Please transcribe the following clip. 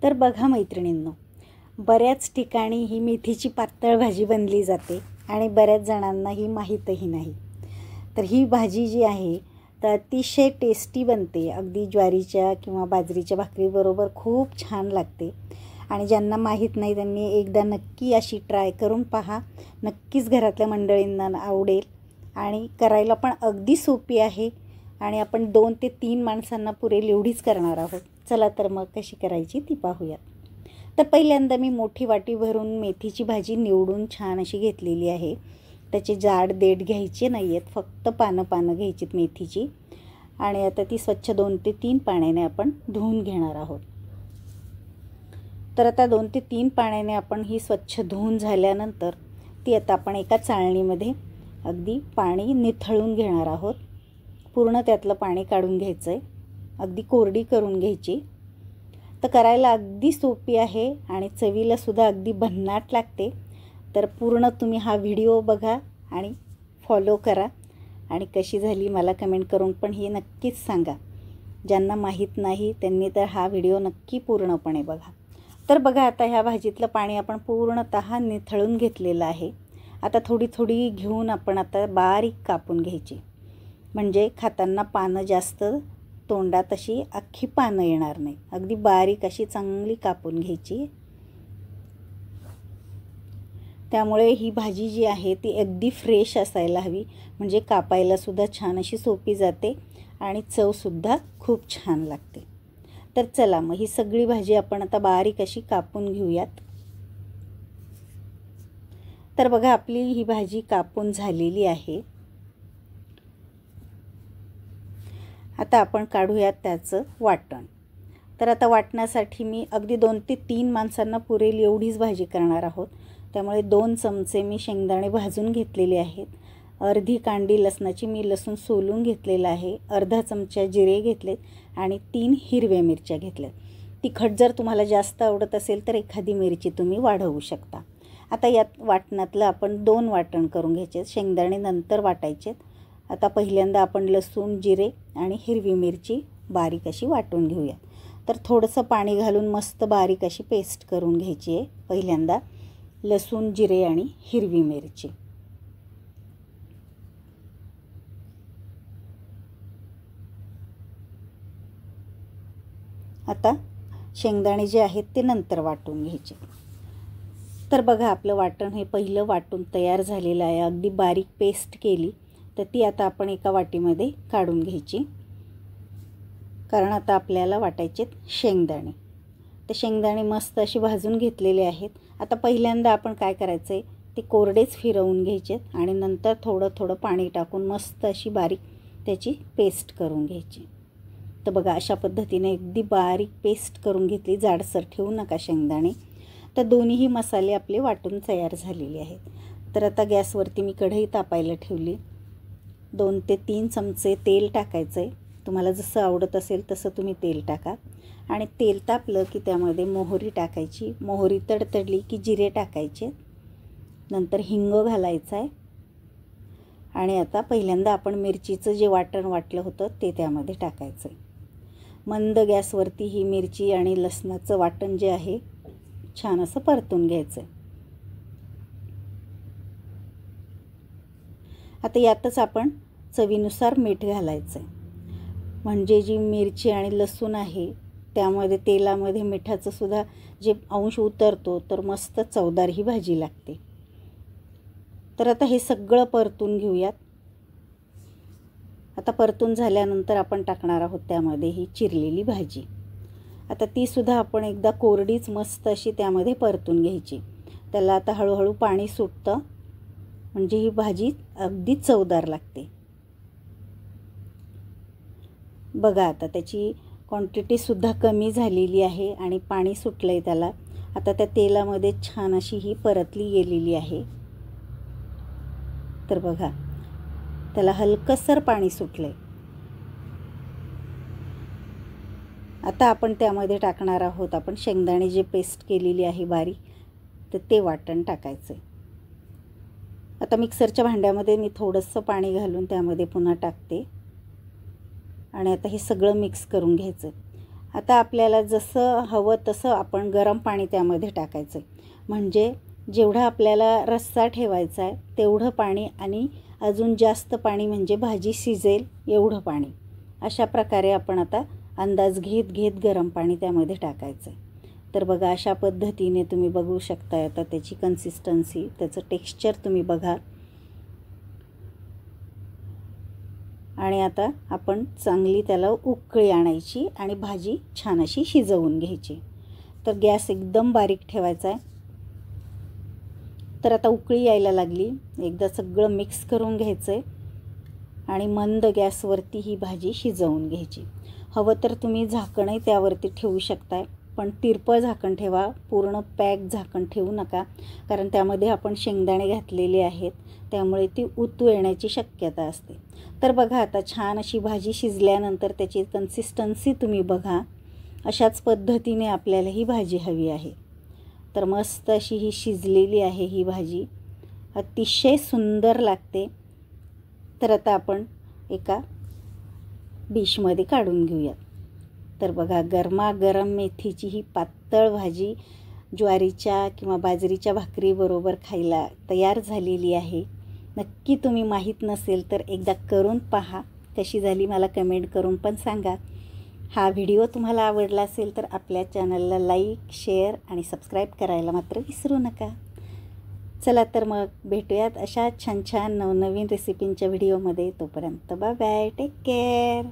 तर बघा मैत्रिणींनो, बऱ्याच ठिकाणी ही मेथीची पातळ भाजी बनली जाते आणि बऱ्याच जणांना ही माहीतही नाही। तर ही भाजी जी आहे तर अतिशय टेस्टी बनते, अगदी ज्वारीच्या किंवा बाजरीच्या भाकरीबरोबर खूप छान लागते। आणि ज्यांना माहीत नाही त्यांनी एकदा नक्की अशी ट्राय करून पहा, नक्कीच घरातल्या मंडळींना आवडेल आणि करायला पण अगदी सोपी आहे आणि आपण 2 ते 3 माणसांना पुरेल एवढीच करणार आहोत। चला तर मग कशी करायची ती पाहूया। तर पहिल्यांदा मी मोठी वाटी भरून मेथीची भाजी निवडून छान अशी घेतलेली आहे। त्याचे जाड देठ घ्यायचे नाहीयेत, फक्त पानं घ्यायचीत मेथीची आणि आता ती स्वच्छ 2 ते 3 पाण्याने आपण धुवून घेणार आहोत। तर आता 2 ते 3 पाण्याने आपण ही स्वच्छ धुवून झाल्यानंतर ती आता आपण एका चाळणीमध्ये अगदी पाणी निथळून घेणार आहोत। पूर्ण त्यातलं पाणी काढून घ्यायचं आहे, अगदी कोरडी करून घ्यायची। तर करायला अगदी सोपी आहे आणि चवीला सुद्धा अगदी भन्नाट लागते। तर पूर्ण तुम्ही हा व्हिडिओ बघा आणि फॉलो करा आणि कशी झाली मला कमेंट करून पण ही नक्कीच सांगा। ज्यांना माहीत नाही त्यांनी तर हा व्हिडिओ नक्की पूर्णपणे बघा। तर बघा आता ह्या भाजीतलं पाणी आपण पूर्णतः निथळून घेतलेलं आहे। आता थोडी थोडी घेऊन आपण आता बारीक कापून घ्यायची, म्हणजे खाताना पानं जास्त तोंडात अशी अख्खी पानं येणार नाही। अगदी बारीक अशी चांगली कापून घ्यायची। त्यामुळे ही भाजी जी आहे ती अगदी फ्रेश असायला हवी, म्हणजे कापायला सुद्धा छान अशी सोपी जाते आणि चव सुद्धा खूप छान लागते। तर चला मग ही सगळी भाजी आपण आता बारीक अशी कापून घेऊयात। तर बघा आपली ही भाजी कापून झालेली आहे। आता आपण काढूयात त्याचं वाटण। तर आता वाटण्यासाठी मी अगदी 2 ते 3 माणसांना पुरेल एवढीच भाजी करणार आहोत। त्यामुळे 2 चमचे मी शेंगदाणे भाजून घेतलेले आहेत, अर्धी कांडी लसणाची मी लसूण सोलून घेतलेला आहे, अर्धा चमचा जिरे घेतलेत आणि 3 हिरव्या मिरच्या घेतल्यात। तिखट जर तुम्हाला जास्त आवडत असेल तर एखादी मिरची तुम्ही वाढवू शकता। आता यात वाटणातलं आपण 2 वाटण करून घ्यायचे, शेंगदाणे नंतर वाटायचे। आता पहिल्यांदा आपण लसूण, जिरे आणि हिरवी मिरची बारीक अशी वाटून घेऊया। तर थोडंसं पाणी घालून मस्त बारीक अशी पेस्ट करून घ्यायची आहे। पहिल्यांदा लसूण, जिरे आणि हिरवी मिरची। आता शेंगदाणे जे आहेत ते नंतर वाटून घ्यायचे। तर बघा आपलं वाटण हे पहिलं वाटून तयार झालेलं आहे, अगदी बारीक पेस्ट केली। तर ती आता आपण एका वाटीमध्ये काढून घ्यायची, कारण आता आपल्याला वाटायचे शेंगदाणे। तर शेंगदाणे मस्त अशी भाजून घेतलेले आहेत। आता पहिल्यांदा आपण काय करायचं आहे, ते कोरडेच फिरवून घ्यायचे आणि नंतर थोडं थोडं पाणी टाकून मस्त अशी बारीक त्याची पेस्ट करून घ्यायची। तर बघा अशा पद्धतीने अगदी बारीक पेस्ट करून घेतली, जाडसर ठेवू नका शेंगदाणे। तर दोन्हीही मसाले आपले वाटून तयार झालेले आहेत। तर आता गॅसवरती मी कढई तापायला ठेवली, 2 ते 3 चमचे तेल टाकायचं आहे। तुम्हाला जसं आवडत असेल तसं तुम्ही तेल टाका आणि तेल तापलं की त्यामध्ये मोहरी टाकायची, मोहरी तडतडली की जिरे टाकायचे, नंतर हिंग घालायचा आहे आणि आता पहिल्यांदा आपण मिरचीचं जे वाटण वाटलं होतं ते त्यामध्ये टाकायचं आहे। मंद गॅसवरती ही मिरची आणि लसणाचं वाटण जे आहे छान असं परतून घ्यायचं आहे। आता यातच आपण चवीनुसार मीठ घालायचं आहे, म्हणजे जी मिरची आणि लसूण आहे त्यामध्ये तेलामध्ये मिठाचं सुद्धा जे अंश उतरतो तर मस्त चवदार ही भाजी लागते। तर आता हे सगळं परतून घेऊयात। आता परतून झाल्यानंतर आपण टाकणार आहोत त्यामध्ये ही चिरलेली भाजी। आता ती सुद्धा आपण एकदा कोरडीच मस्त अशी त्यामध्ये परतून घ्यायची। त्याला आता हळूहळू पाणी सुटतं, म्हणजे ही भाजी अगदी चवदार लागते। बघा आता त्याची क्वांटिटी सुद्धा कमी झालेली आहे आणि पाणी सुटलं आहे त्याला। आता त्या तेलामध्ये छान अशी ही परतली गेलेली आहे। तर बघा त्याला हलकसर पाणी सुटलं आहे। आता आपण त्यामध्ये टाकणार आहोत आपण शेंगदाणे जे पेस्ट केलेली आहे बारीक, तर ते वाटण टाकायचं आहे। आता मिक्सरच्या भांड्यामध्ये मी थोडंसं पाणी घालून त्यामध्ये पुन्हा टाकते आणि आता हे सगळं मिक्स करून घ्यायचं। आता आपल्याला जसं हवं तसं आपण गरम पाणी त्यामध्ये टाकायचं आहे. म्हणजे जेवढा आपल्याला रस्सा ठेवायचा आहे तेवढं पाणी आणि अजून जास्त पाणी, म्हणजे भाजी शिजेल एवढं पाणी. अशा प्रकारे आपण आता अंदाज घेत घेत गरम पाणी त्यामध्ये टाकायचं आहे. तर बघा अशा पद्धतीने तुम्ही बघू शकता. आता त्याची कन्सिस्टन्सी, त्याचं टेक्स्चर तुम्ही बघा. आणि आता आपण चांगली त्याला उकळी आणायची आणि भाजी छान अशी शिजवून घ्यायची. तर गॅस एकदम बारीक ठेवायचा आहे. तर आता उकळी यायला लागली. एकदा सगळं मिक्स करून घ्यायचं आहे आणि मंद गॅसवरती ही भाजी शिजवून घ्यायची. हवं तर तुम्ही झाकणही त्यावरती ठेवू शकताय, पण तिरपं झाकण ठेवा, पूर्ण पॅक झाकण ठेवू नका, कारण त्यामध्ये आपण शेंगदाणे घातलेले आहेत, त्यामुळे ती उतू येण्याची शक्यता असते. तर बघा आता छान अशी भाजी शिजल्यानंतर त्याची कन्सिस्टन्सी तुम्ही बघा. अशाच पद्धतीने आपल्याला ही भाजी हवी आहे. तर मस्त अशी ही शिजलेली आहे ही भाजी, अतिशय सुंदर लागते. तर आता आपण एका डिशमध्ये काढून घेऊयात. तर बघा गरमागरम मेथीची ही पातळ भाजी ज्वारीच्या किंवा बाजरीच्या भाकरीबरोबर खायला तयार झालेली आहे. नक्की तुम्ही माहीत नसेल तर एकदा करून पहा. कशी झाली मला कमेंट करून पण सांगा. हा व्हिडिओ तुम्हाला आवडला असेल तर आपल्या चॅनलला लाईक, शेअर आणि सबस्क्राईब करायला मात्र विसरू नका. चला तर मग भेटूयात अशा छान छान नवनवीन रेसिपींच्या व्हिडिओमध्ये. तोपर्यंत बाय बाय, टेक केअर.